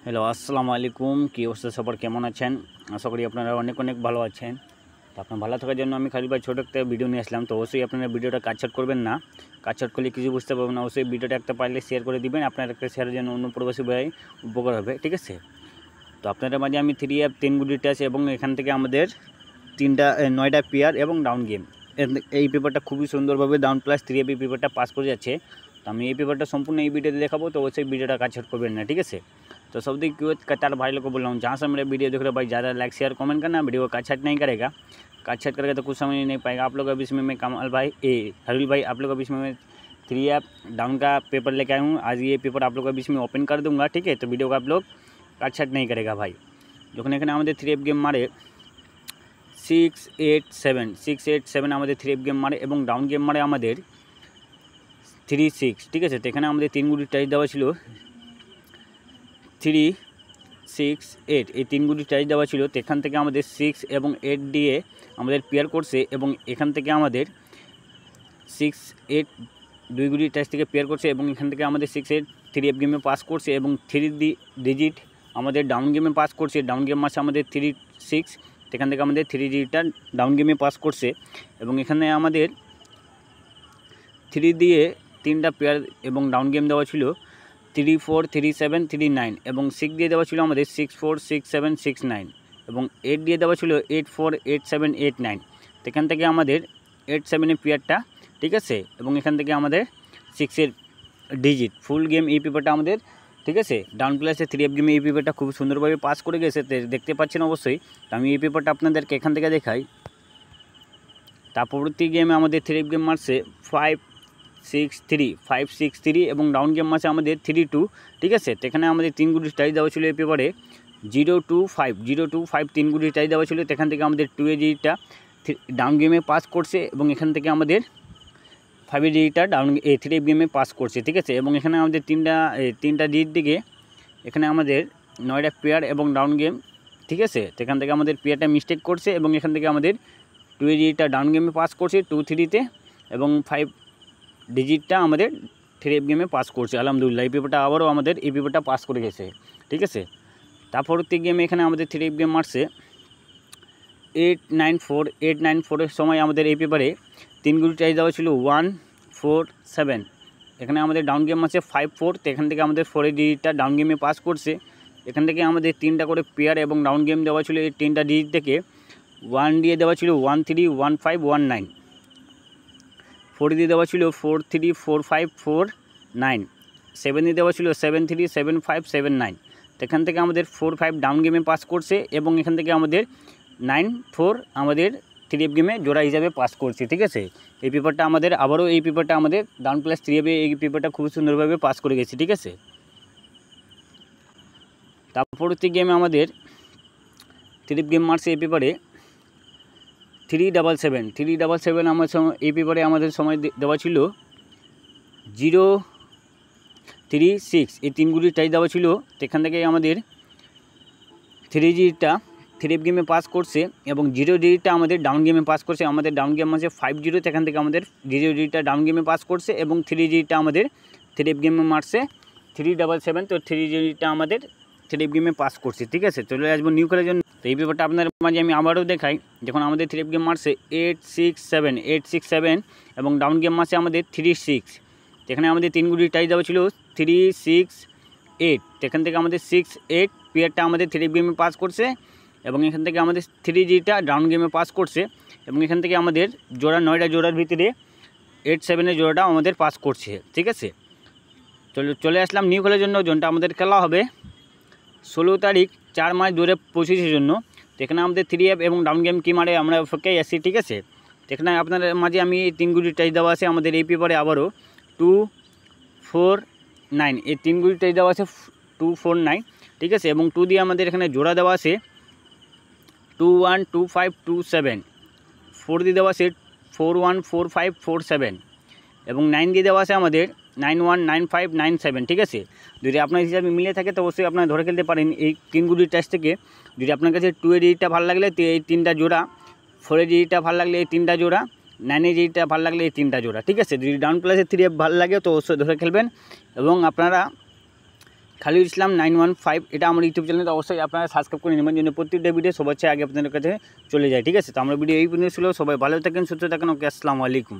Hello, আসসালামু আলাইকুম। কী অবস্থা সবার, কেমন আছেন? আশা করি আপনারা অনেক অনেক ভালো আছেন। তো আপনার ভালো থাকার জন্য আমি খালিল ভাই ছোটো একটা ভিডিও নিয়ে আসলাম। তো অবশ্যই আপনারা ভিডিওটা কাটছাট করবেন না, কাটছাট করলে কিছু বুঝতে পারবেন না। অবশ্যই ভিডিওটা একটা পারলে শেয়ার করে দিবেন, আপনার একটা শেয়ারের জন্য অন্য প্রবাসী ভাই উপকার হবে, ঠিক আছে? তো আপনাদের মাঝে আমি 3 অ্যাপ 3 গুড আছে এবং এখান থেকে আমাদের 9টা পেয়ার এবং ডাউন গেম, এই পেপারটা খুবই সুন্দরভাবে ডাউন প্লাস 3 অ্যাপ এই পেপারটা পাস করে যাচ্ছে। তো আমি এই পেপারটা সম্পূর্ণ এই ভিডিওতে দেখাবো, তো অবশ্যই ভিডিওটা কাটছাট করবেন ना, ठीक है। तो सब देख कतार भाई लोग को बोल रहा हूँ, जहाँ से मेरे वीडियो देख रहे हो भाई, ज़्यादा लाइक शेयर कमेंट करना, वीडियो को काटछाट नहीं करेगा। काटछाट करेगा तो कुछ समझ नहीं पाएगा आप लोग। अभी इसमें मैं कमाल भाई हरील भाई, आप लोग अभी इसमें मैं 3 ऐप डाउन का पेपर लेके आया हूँ। आज ये पेपर आप लोग अभी इसमें ओपन कर दूँगा, ठीक है। तो वीडियो को आप लोग काटछाट नहीं करेगा भाई। যখন এখানে আমাদের 3 অ্যাপ গেম মারে 6, 8, 7 আমাদের 3 অ্যাপ গেম মারে এবং ডাউন গেম মারে আমাদের 3, 6, ঠিক আছে। তো এখানে আমাদের 3 গুটি টাইজ দেওয়া ছিল 3, 6, 8, এই 3 গুটি টাইজ দেওয়া ছিল। তো এখান থেকে আমাদের 6 এবং 8 দিয়ে আমাদের পেয়ার করছে এবং এখান থেকে আমাদের 6, 8 2 গুটি টাইজ থেকে পেয়ার করছে এবং এখান থেকে আমাদের 6, 8 3 অ্যাপ গেমে পাস করছে এবং 3 ডিজিট আমাদের ডাউন গেমে পাস করছে। ডাউন গেম মাসে আমাদের 3, 6, এখান থেকে আমাদের 3 ডিজিটটা ডাউন গেমে পাস করছে এবং এখানে আমাদের 3 দিয়ে 3টা পেয়ার এবং ডাউন গেম দেওয়া ছিল 3, 4, 3, 7, 3, 9 এবং 6 দিয়ে দেওয়া ছিল আমাদের 6, 4, 6, 7, 6, 9 এবং 8 দিয়ে দেওয়া ছিল 8, 4, 8, 7, 8, 9। এখান থেকে আমাদের 8, 7 এর পেয়ারটা, ঠিক আছে, এবং এখান থেকে আমাদের 6 এর ডিজিট ফুল গেম এই পেপারটা আমাদের, ঠিক আছে, ডাউন প্লাসে 3 অ্যাপ গেমে এই পেপারটা খুব সুন্দরভাবে পাস করে গেছে, দেখতে পাচ্ছেন অবশ্যই। তো আমি এই পেপারটা আপনাদেরকে এখান থেকে দেখাই। তার পরবর্তী গেমে আমাদের 3 অ্যাপ গেম মারছে 5, 6, 3 এবং ডাউন গেম মাসে আমাদের 3, 2, ঠিক আছে। তো এখানে আমাদের 3 গুটি টাইজ দেওয়া ছিল এই পেপারে 0, 2, 5 3 গুটি টাইজ দেওয়া ছিল। তো এখান থেকে আমাদের 2 এর ডিজিটটা ডাউন গেমে পাস করছে এবং এখান থেকে আমাদের 5 এর ডিজিটটা ডাউন 3 অ্যাপ গেমে পাস করছে, ঠিক আছে। এবং এখানে আমাদের 3টা ডিজিট দিকে এখানে আমাদের 9টা পেয়ার এবং ডাউন গেম, ঠিক আছে। তো এখান থেকে আমাদের পেয়ারটা মিস্টেক করছে এবং এখান থেকে আমাদের 2 এর ডিজিটটা ডাউন গেমে পাস করছে 2, 3-তে এবং 5 ডিজিটটা আমাদের 3 অ্যাপ গেমে পাস করছে। আলহামদুলিল্লাহ, এই পেপারটা আবারও আমাদের এই পেপারটা পাস করে গেছে, ঠিক আছে। তারপর গেমে এখানে আমাদের 3 অ্যাপ গেম মারছে 8, 9, 4 এর সময় আমাদের এই পেপারে 3 গুটি টাইজ দেওয়া ছিল 1, 4, 7। এখানে আমাদের ডাউন গেম আছে 5, 4। তো এখান থেকে আমাদের 4 এর ডিজিটটা ডাউন গেমে পাস করছে। এখান থেকে আমাদের 3টা করে পেয়ার এবং ডাউন গেম দেওয়া ছিল। এই 3টা ডিজিট থেকে 1 দিয়ে দেওয়া ছিল 1, 3, 1, 5, 1, 9। 4 দিয়ে দেওয়া ছিল 4, 3, 4, 5, 4, 9। 7 দিয়ে দেওয়া ছিল 7, 3, 7, 5, 7, 9। তো এখান থেকে আমাদের 4, 5 ডাউন গেমে পাস করছে এবং এখান থেকে আমাদের 9, 4 আমাদের 3 অ্যাপ গেমে জোড়া হিসাবে পাস করছে, ঠিক আছে। এই পেপারটা আমাদের আবারও এই পেপারটা আমাদের ডাউন প্লাস 3 অ্যাপে এই পেপারটা খুব সুন্দরভাবে পাস করে গেছে, ঠিক আছে। তারপর গেমে আমাদের 3 অ্যাপ গেম মারছে এই পেপারে 377 আমার এই পেপারে আমাদের সময় দেওয়া ছিল 0, 3, 6 এই 3 গুটি টাইজ দেওয়া ছিল। তো এখান থেকে আমাদের 3 ডিজিটটা 3 অ্যাপ গেমে পাস করছে এবং 0 ডিজিটটা আমাদের ডাউন গেমে পাস করছে। আমাদের ডাউন গেম আছে 5, 0। এখান থেকে আমাদের 0 ডিজিটটা ডাউন গেমে পাস করছে এবং 3 ডিজিটটা আমাদের 3 অ্যাপ গেমে মারছে 377। তো 3 ডিজিটটা আমাদের 3 অ্যাপ গেমে পাস করছে, ঠিক আছে। চলে আসবো নিউ খেলার জন্য। তো এই পেপারটা আপনার মাঝে আমি আবারও দেখাই। যখন আমাদের 3 অ্যাপ গেম মারছে 8, 6, 7 এবং ডাউন গেম মারছে আমাদের 3, 6। এখানে আমাদের 3 গুটি টাইজ দেওয়া ছিল 3, 6, 8। এখান থেকে আমাদের 6, 8 পেয়ারটা আমাদের 3 অ্যাপ গেমে পাস করছে এবং এখান থেকে আমাদের 3 জিটা ডাউন গেমে পাস করছে এবং এখান থেকে আমাদের জোড়া 9টা জোড়ার ভিতরে 8, 7 জোড়াটা আমাদের পাস করছে, ঠিক আছে। চলে আসলাম নিউ খেলার জন্য। জোনটা আমাদের খেলা হবে 16 তারিখ 4 মাস 2025-এর জন্য। তো এখানে আমাদের 3 অ্যাপ এবং ডাউন গেম কী মারে আমরা ওকে আসি, ঠিক আছে। তো এখানে আপনার মাঝে আমি 3 গুটি টাইজ দেওয়া আছে আমাদের এই পেপারে আবারও 2, 4, 9 এই 3 গুটি টাইজ দেওয়া আছে 2, 4, 9, ঠিক আছে। এবং 2 দিয়ে আমাদের এখানে জোড়া দেওয়া আছে 2, 1, 2, 5, 2, 7। 4 দিয়ে দেওয়া আছে 4, 1, 4, 5, 4, 7 এবং 9 দিয়ে দেওয়া আছে আমাদের 9, 1, 9, 5, 9, 7, ঠিক আছে। যদি আপনার হিসাবে মিলে থাকে তো অবশ্যই আপনারা ধরে খেলতে পারেন এই 3 গুটির টাইজ থেকে। যদি আপনার কাছে 2 এর ডিজিটটা ভালো লাগলে এই 3টা জোড়া, 4 এর ডিজিটটা ভালো লাগলে এই 3টা জোড়া, 9 এর ডিজিটটা ভালো লাগলে এই 3টা জোড়া, ঠিক আছে। যদি ডাউন প্লাসে 3 অ্যাপ ভালো লাগে তো অবশ্যই ধরে খেলবেন এবং আপনারা খালিল ইসলাম 915, এটা আমার ইউটিউব চ্যানেল, অবশ্যই আপনারা সাবস্ক্রাইব করে নেবেন যেন প্রত্যেকটা ভিডিও সবার চেয়ে আগে আপনাদের কাছে চলে যায়। ঠিক আছে, তো আমরা ভিডিও এই পর্যন্ত ছিল। সবাই ভালো থাকেন, সুস্থ থাকেন। ওকে, আসসালামু আলাইকুম।